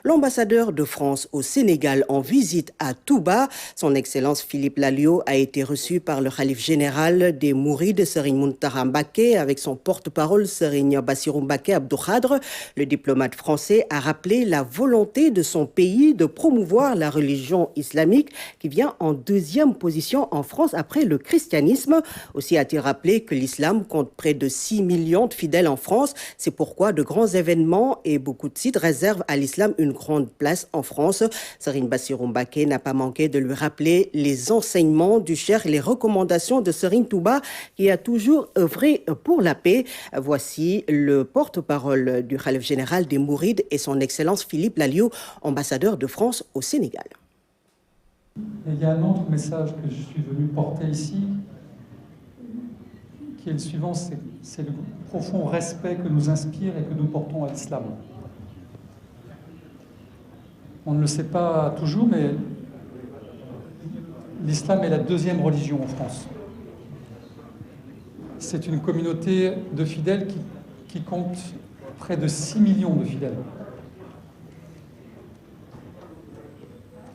L'ambassadeur de France au Sénégal en visite à Touba, son Excellence Philippe Lalliot, a été reçu par le khalife général des Mourides, Serigne Mountakha Mbacké, avec son porte-parole Serigne Bassirou Mbacké Abdou Khadre. Le diplomate français a rappelé la volonté de son pays de promouvoir la religion islamique qui vient en deuxième position en France après le christianisme. Aussi a-t-il rappelé que l'islam compte près de 6 millions de fidèles en France. C'est pourquoi de grands événements et beaucoup de sites réservent à l'islam une grande place en France. Serigne Bassirou Mbacké n'a pas manqué de lui rappeler les enseignements du cheikh et les recommandations de Serigne Touba qui a toujours œuvré pour la paix. Voici le porte-parole du khalife général des Mourides et son Excellence Philippe Lalliot, ambassadeur de France au Sénégal. Et il y a un autre message que je suis venu porter ici, qui est le suivant, c'est le profond respect que nous inspire et que nous portons à l'islam. On ne le sait pas toujours, mais l'islam est la deuxième religion en France. C'est une communauté de fidèles qui compte près de 6 millions de fidèles.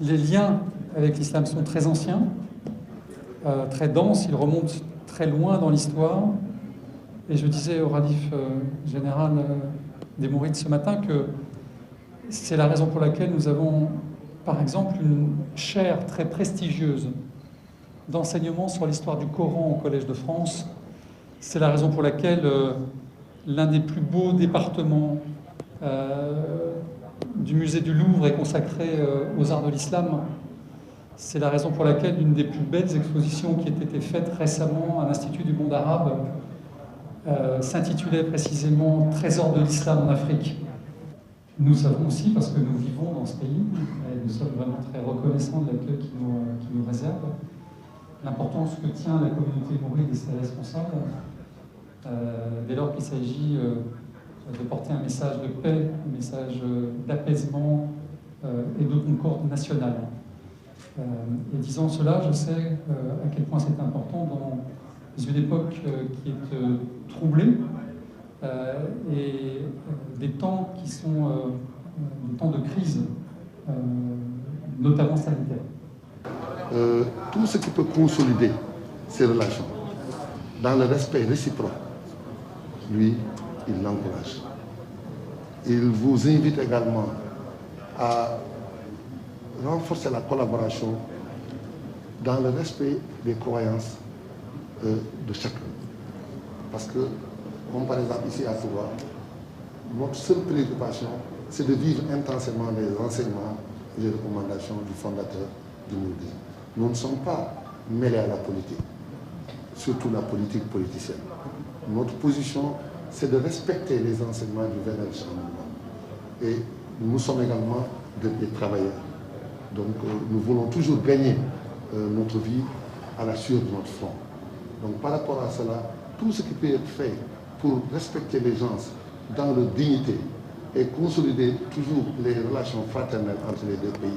Les liens avec l'islam sont très anciens, très denses, ils remontent très loin dans l'histoire. Et je disais au Radif général des Mourides ce matin que c'est la raison pour laquelle nous avons, par exemple, une chaire très prestigieuse d'enseignement sur l'histoire du Coran au Collège de France. C'est la raison pour laquelle l'un des plus beaux départements du musée du Louvre est consacré aux arts de l'islam. C'est la raison pour laquelle une des plus belles expositions qui a été faite récemment à l'Institut du monde arabe s'intitulait précisément « Trésor de l'islam en Afrique ». Nous savons aussi, parce que nous vivons dans ce pays, et nous sommes vraiment très reconnaissants de l'accueil qui nous réserve, l'importance que tient la communauté mouride et ses responsables, dès lors qu'il s'agit de porter un message de paix, un message d'apaisement et de concorde nationale. Et disant cela, je sais à quel point c'est important dans une époque qui est troublée, et des temps qui sont des temps de crise, notamment sanitaire. Tout ce qui peut consolider ces relations dans le respect réciproque, lui, il l'encourage. Il vous invite également à renforcer la collaboration dans le respect des croyances de chacun. Parce que, comme par exemple ici à Touba, notre seule préoccupation, c'est de vivre intensément les enseignements et les recommandations du fondateur du mouridisme. Nous ne sommes pas mêlés à la politique, surtout la politique politicienne. Notre position, c'est de respecter les enseignements du vénérable Cheikh Ahmadou Bamba. Et nous sommes également des travailleurs. Donc nous voulons toujours gagner notre vie à la sueur de notre front. Donc par rapport à cela, tout ce qui peut être fait pour respecter les gens dans leur dignité et consolider toujours les relations fraternelles entre les deux pays.